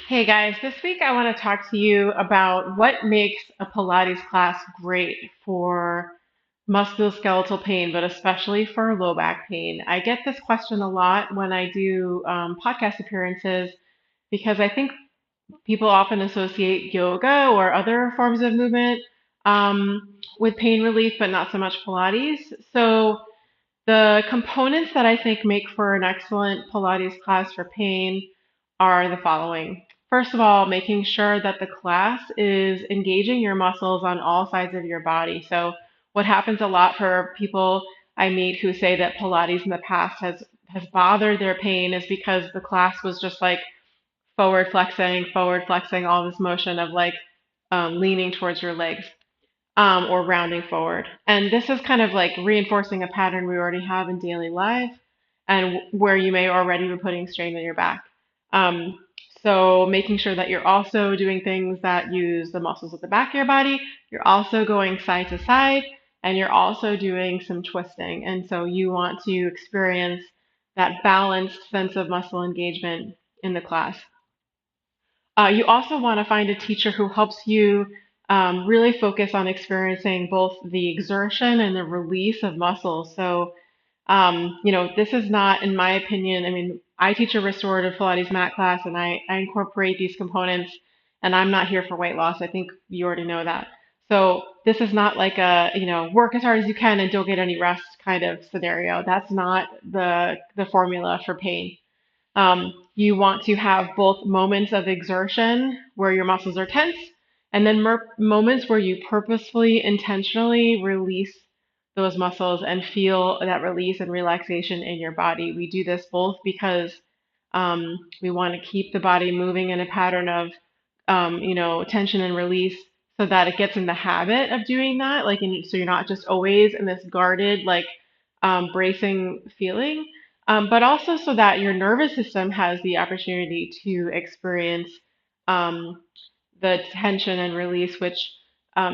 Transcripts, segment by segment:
Hey guys, this week I want to talk to you about what makes a Pilates class great for musculoskeletal pain, but especially for low back pain. I get this question a lot when I do podcast appearances because I think people often associate yoga or other forms of movement with pain relief, but not so much Pilates. So the components that I think make for an excellent Pilates class for pain are the following. First of all, making sure that the class is engaging your muscles on all sides of your body. So, what happens a lot for people I meet who say that Pilates in the past has bothered their pain is because the class was just like forward flexing, all this motion of like leaning towards your legs or rounding forward. And this is kind of like reinforcing a pattern we already have in daily life and where you may already be putting strain on your back. Um, so making sure that you're also doing things that use the muscles at the back of your body. You're also going side to side and you're also doing some twisting. And so you want to experience that balanced sense of muscle engagement in the class. You also want to find a teacher who helps you really focus on experiencing both the exertion and the release of muscles. So, this is not, in my opinion, I mean, I teach a restorative Pilates mat class and I incorporate these components, and I'm not here for weight loss. I think you already know that. So, this is not like a, work as hard as you can and don't get any rest kind of scenario. That's not the formula for pain. You want to have both moments of exertion where your muscles are tense, and then moments where you purposefully, intentionally release those muscles and feel that release and relaxation in your body. We do this both because we want to keep the body moving in a pattern of, tension and release so that it gets in the habit of doing that. Like, so you're not just always in this guarded, like, bracing feeling but also so that your nervous system has the opportunity to experience um, the tension and release, which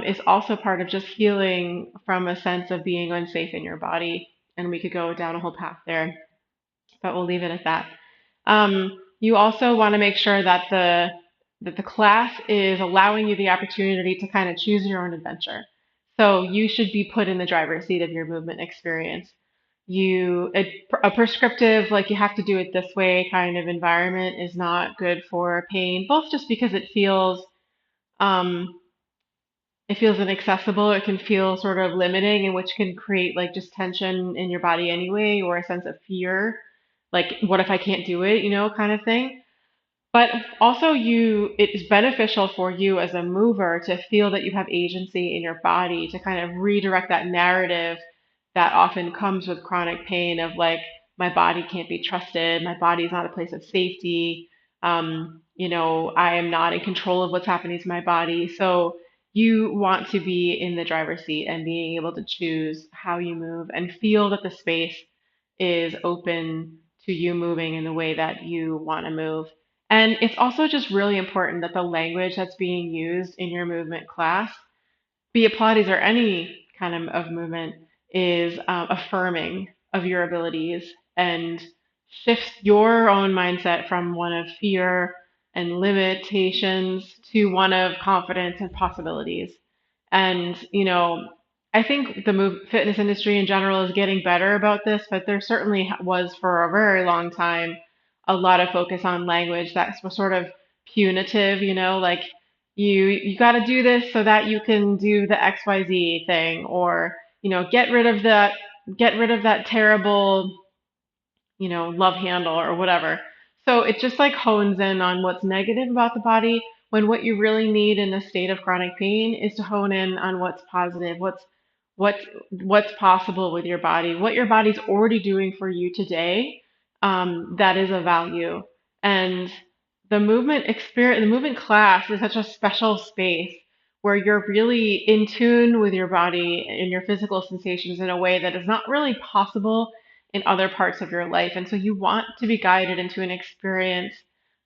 is also part of just healing from a sense of being unsafe in your body. And we could go down a whole path there, but we'll leave it at that. You also want to make sure that the class is allowing you the opportunity to kind of choose your own adventure. So you should be put in the driver's seat of your movement experience. A prescriptive, like you have to do it this way kind of environment is not good for pain, both just because um, it feels inaccessible. It can feel sort of limiting, and which can create like just tension in your body anyway, or a sense of fear, like what if I can't do it, kind of thing. But also, it is beneficial for you as a mover to feel that you have agency in your body to kind of redirect that narrative that often comes with chronic pain of like, my body can't be trusted, my body is not a place of safety, I am not in control of what's happening to my body. So you want to be in the driver's seat and being able to choose how you move and feel that the space is open to you moving in the way that you want to move. And it's also just really important that the language that's being used in your movement class, be it Pilates or any kind of movement, is affirming of your abilities and shifts your own mindset from one of fear and limitations to one of confidence and possibilities. And, I think the fitness industry in general is getting better about this, but there certainly was for a very long time a lot of focus on language that was sort of punitive, like you got to do this so that you can do the XYZ thing, or get rid of that terrible, love handle or whatever. So it just like hones in on what's negative about the body when what you really need in a state of chronic pain is to hone in on what's positive, what's what's possible with your body, what your body's already doing for you today, that is of value. And the movement class is such a special space where you're really in tune with your body and your physical sensations in a way that is not really possible in other parts of your life. And so you want to be guided into an experience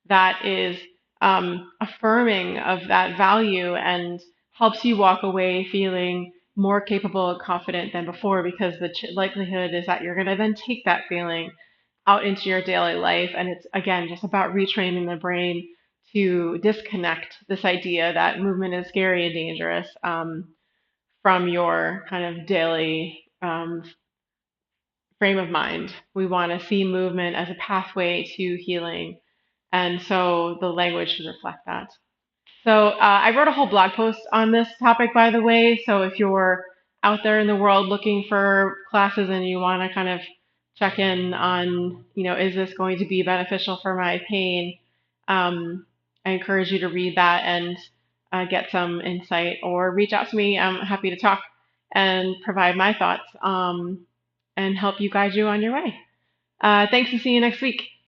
that is affirming of that value and helps you walk away feeling more capable and confident than before because the likelihood is that you're going to then take that feeling out into your daily life. And it's, again, just about retraining the brain to disconnect this idea that movement is scary and dangerous from your kind of daily frame of mind. We want to see movement as a pathway to healing, and so the language should reflect that. So I wrote a whole blog post on this topic, by the way. So if you're out there in the world looking for classes and you want to kind of check in on, is this going to be beneficial for my pain? I encourage you to read that and get some insight, or reach out to me. I'm happy to talk and provide my thoughts and help you guide you on your way. Thanks, and see you next week.